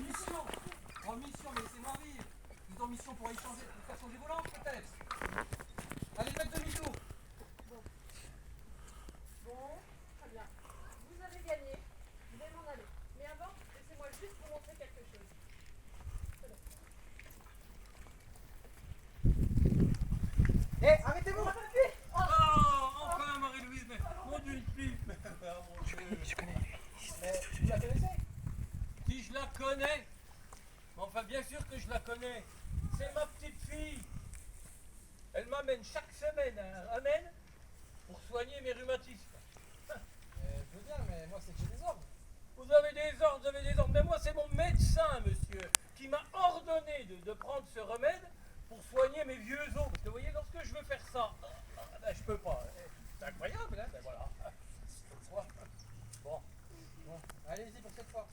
mission. En mission, mais laissez-moi vivre. Ils ont mission pour faire changer vos lampes, peut-être. Allez, faites demi-tour. Bon, très bien. Vous avez gagné. Vous allez m'en aller. Mais avant, laissez-moi juste vous montrer quelque chose. Hé, arrêtez-vous. Oh, enfin Marie-Louise, mais mon Dieu, une pipe. Ah, mon Dieu. Je connais. Mais vous la connaissez? Si je la connais, mais enfin bien sûr que je la connais. C'est ma petite fille. Elle m'amène chaque semaine un remède pour soigner mes rhumatismes. Je veux bien, mais moi, c'est que j'ai des ordres. Vous avez des ordres, mais moi c'est mon médecin, monsieur, qui m'a ordonné de prendre ce remède pour soigner mes vieux os. Parce que vous voyez, lorsque je veux faire ça, ben, je peux pas. C'est incroyable, hein, ben voilà. Bon. Bon, allez-y pour cette fois.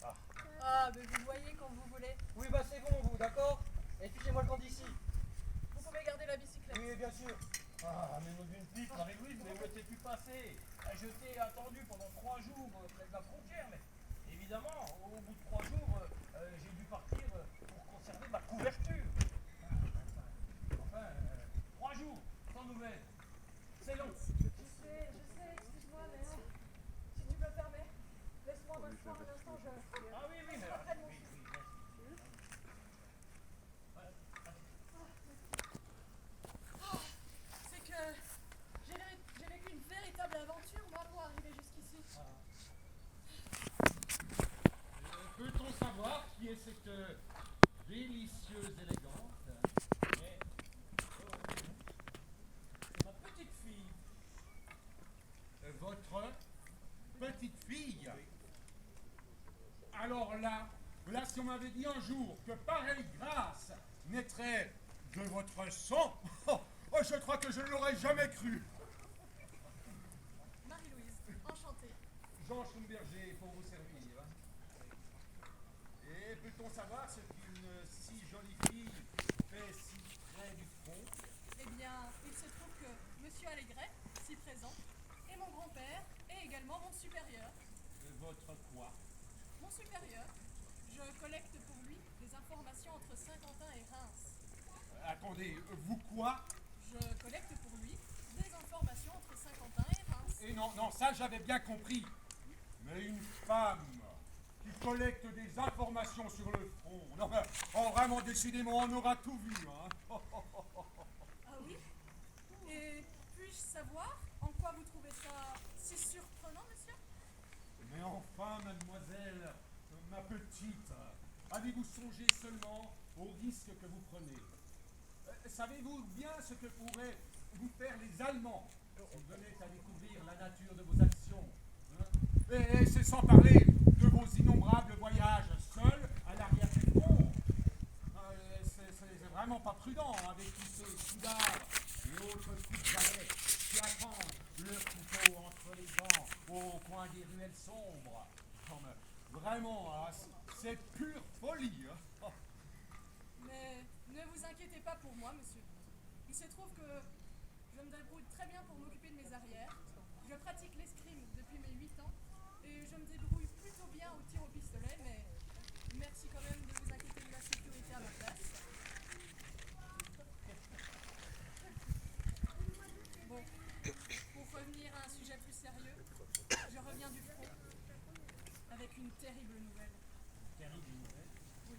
Ah, mais vous voyez quand vous voulez. Oui, bah c'est bon, vous, d'accord? Et fichez-moi le camp d'ici. Vous pouvez garder la bicyclette. Oui, bien sûr. Ah, mais mon Dieu, une pipe, Marie-Louise, mais où étais tu passé? Je t'ai attendu pendant 3 jours près de la frontière, mais évidemment, au bout de 3 jours, j'ai dû partir pour conserver ma couverture. Enfin, 3 jours, sans nouvelles. C'est long. Je sais, excuse-moi, mais non. Si tu me le permets, laisse-moi m'asseoir un instant, Ah oui, oui, mais... pas près de mon oui, fils. oui, C'est que j'ai vécu une véritable aventure, moi, pour arriver jusqu'ici. Peut-on savoir qui est cette délicieuse élégante? mais... ma petite fille. Votre petite fille? Alors là, si on m'avait dit un jour que pareille grâce naîtrait de votre sang, je crois que je ne l'aurais jamais cru. Marie-Louise, enchantée. Jean Schumberger pour vous servir. Et peut-on savoir ce qu'une si jolie fille fait si près du front? Eh bien, il se trouve que Monsieur Allégret, si présent, est mon grand-père et également mon supérieur. Votre quoi? Mon supérieur, je collecte pour lui des informations entre Saint-Quentin et Reims. Attendez, vous quoi? Je collecte pour lui des informations entre Saint-Quentin et Reims. Et non, ça j'avais bien compris. Mais une femme qui collecte des informations sur le front. Non, mais, vraiment, décidément, on aura tout vu, hein. Ah oui? Et puis-je savoir en quoi vous trouvez ça si surprenant, monsieur? Mais enfin, mademoiselle, ma petite, avez-vous songé seulement au risque que vous prenez? Savez-vous bien ce que pourraient vous faire les Allemands s'ils venaient à découvrir la nature de vos actions, hein? Et c'est sans parler de vos innombrables voyages seuls à l'arrière du front. C'est vraiment pas prudent avec tous ces soudards et autres coups de balai qui attendent leur couteau entre les dents au coin des ruelles sombres. Non, mais vraiment, hein, c'est pure folie. Hein. Mais ne vous inquiétez pas pour moi, monsieur. Il se trouve que je me débrouille très bien pour m'occuper de mes arrières. Je pratique l'escrime depuis mes 8 ans et je me débrouille plutôt bien au tir au pistolet, mais merci quand même de vous inquiéter de la sécurité à ma place. Bon, pour revenir à un sujet plus sérieux, je reviens du front avec une terrible nouvelle. Terrible nouvelle. Oui,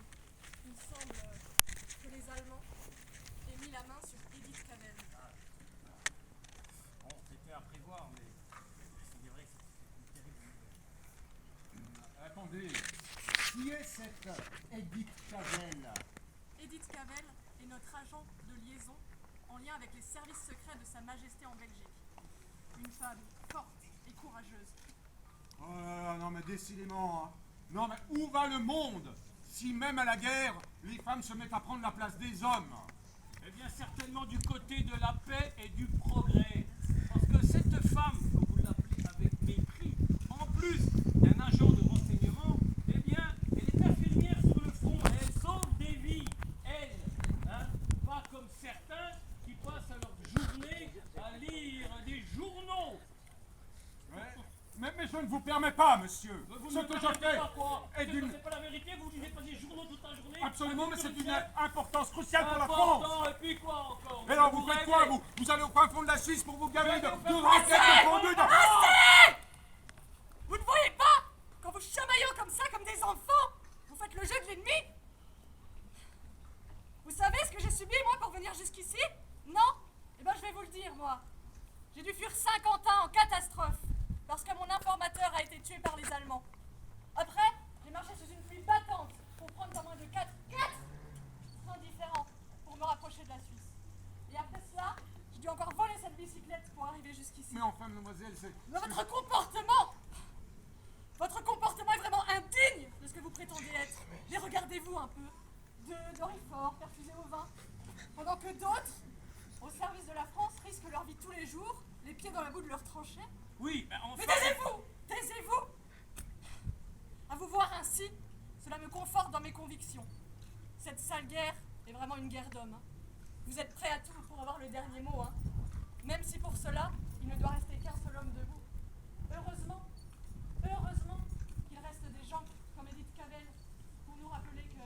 il semble que les Allemands aient mis la main sur Edith Cavell. Bon, c'était à prévoir, mais c'est vrai que c'est une terrible nouvelle. Attendez, qui est cette Edith Cavell? Edith Cavell est notre agent de liaison en lien avec les services secrets de Sa Majesté en Belgique. Une femme forte et courageuse. Oh là là, non mais décidément, hein. Non mais où va le monde si même à la guerre, les femmes se mettent à prendre la place des hommes? Eh bien, certainement du côté de la paix et du progrès. Parce que cette femme, que vous l'appelez avec mépris, en plus d'un agent de renseignement, eh bien, elle est infirmière sur le front et elle sauve des vies. Elle, hein, pas comme certains qui passent leur journée à lire des journaux. Ouais. Mais je ne vous permets pas, monsieur. Vous vous Ce ne que me je permettez fais pas, quoi. est C'est d'une- que c'est pas la vérité, vous lisez pas des journaux toute la journée. Absolument, mais Vous c'est me une dites, importance cruciale pour la important, France. et puis quoi encore? Et alors, vous faites quoi, rêvez. vous allez au fin fond de la Suisse pour vous gaver Je vais de vous faire raquettes de fondue dans... Vous ne voyez pas? Quand vous chamaillez comme ça, comme des enfants, vous faites le jeu de l'ennemi? Vous savez ce que j'ai subi, moi, pour venir jusqu'ici? Non? Eh ben, je vais vous le dire, moi. J'ai dû fuir Saint-Quentin en catastrophe, parce que mon informateur a été tué par les Allemands. Après, j'ai marché sous une pluie battante pour prendre pas moins de 4 trains différents pour me rapprocher de la Suisse. Et après cela, j'ai dû encore voler cette bicyclette pour arriver jusqu'ici. Mais enfin, mademoiselle, c'est... Mais votre comportement est vraiment indigne de ce que vous prétendez être. Mais regardez-vous un peu. D'Orifort, perfusés au vin. Pendant que d'autres, au service de la France, risquent leur vie tous les jours, les pieds dans la boue de leur tranchée. Oui, mais enfin... Mais taisez-vous! Taisez-vous! À vous voir ainsi, cela me conforte dans mes convictions. Cette sale guerre est vraiment une guerre d'hommes. Hein. Vous êtes prêts à tout pour avoir le dernier mot, hein. Même si pour cela, il ne doit rester qu'un seul homme debout. Heureusement qu'il reste des gens comme Edith Cavell pour nous rappeler que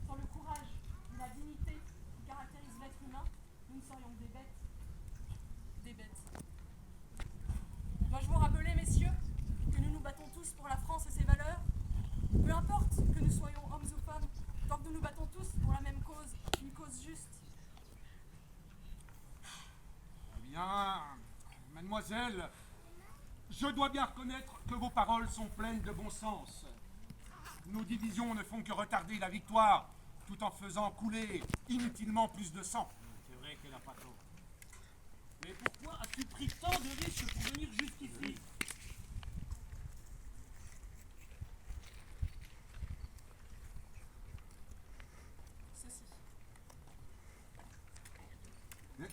sans le courage et la dignité qui caractérisent l'être humain, nous ne serions que des bêtes. Des bêtes. Dois-je vous rappeler, messieurs, que nous nous battons tous pour la France et ses valeurs? Peu importe que nous soyons hommes ou femmes, tant que nous nous battons tous pour la même cause, une cause juste. Eh bien, mademoiselle, je dois bien reconnaître que vos paroles sont pleines de bon sens. Nos divisions ne font que retarder la victoire, tout en faisant couler inutilement plus de sang. C'est vrai qu'elle a pas tort. Mais pourquoi as-tu pris tant de risques pour venir jusqu'ici? Ceci. Mais,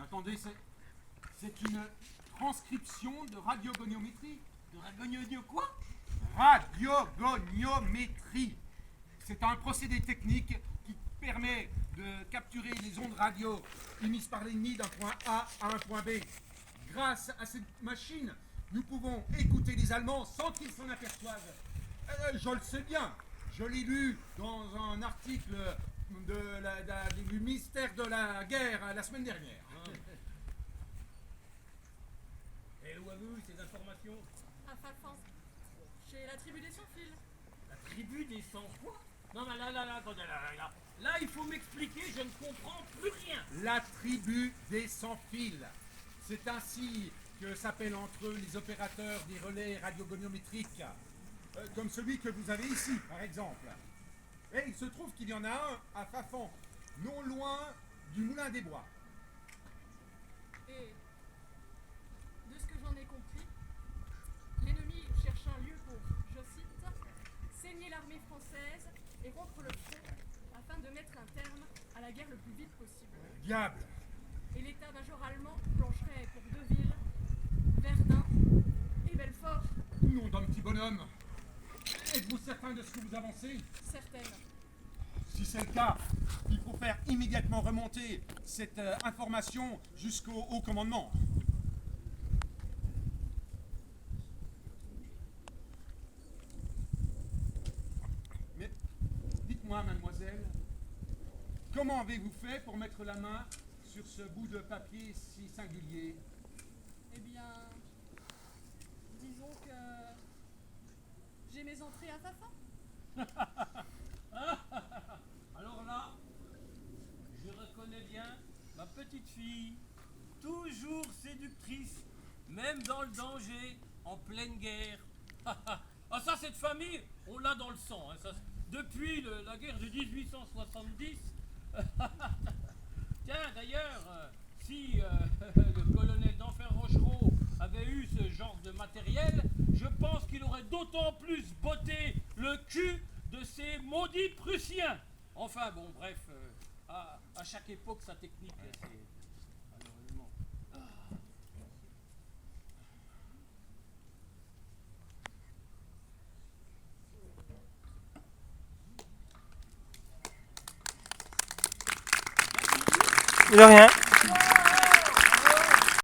attendez, c'est une transcription de radiogoniométrie. De ragonio quoi? Radiogoniométrie. C'est un procédé technique qui permet de capturer les ondes radio émises par l'ennemi d'un point A à un point B. Grâce à cette machine, nous pouvons écouter les Allemands sans qu'ils s'en aperçoivent. Je le sais bien. Je l'ai lu dans un article du mystère de la guerre la semaine dernière. Et où avez-vous eu ces informations? À Fafan, chez la tribu des sans-fils. La tribu des sans-quoi? Non mais là, attendez, là, il faut m'expliquer, je ne comprends plus rien. La tribu des sans-fils. C'est ainsi que s'appellent entre eux les opérateurs des relais radiogoniométriques, comme celui que vous avez ici, par exemple. Et il se trouve qu'il y en a un à Fafan, non loin du Moulin des Bois. Et de ce que j'en ai compris, l'ennemi cherche un lieu pour, je cite, saigner l'armée française et rompre le front afin de mettre un terme à la guerre le plus vite possible. Diable! Et l'état-major allemand plancherait pour deux villes, Verdun et Belfort. Nom d'un petit bonhomme! Êtes-vous certain de ce que vous avancez? Certaines. Si c'est le cas, il faut faire immédiatement remonter cette information jusqu'au haut commandement. Mais dites-moi, mademoiselle, comment avez-vous fait pour mettre la main sur ce bout de papier si singulier? Eh bien, disons que j'ai mes entrées à Fafan. Alors là, je reconnais bien ma petite fille, toujours séductrice, même dans le danger, en pleine guerre. Ah ça, cette famille, on l'a dans le sang. Hein, ça, depuis la guerre de 1870. Tiens, d'ailleurs, si le colonel d'Enfer Rochereau avait eu ce genre de matériel, je pense qu'il aurait d'autant plus botté le cul de ces maudits Prussiens. Enfin bon, bref, à chaque époque sa technique, c'est malheureusement. De rien.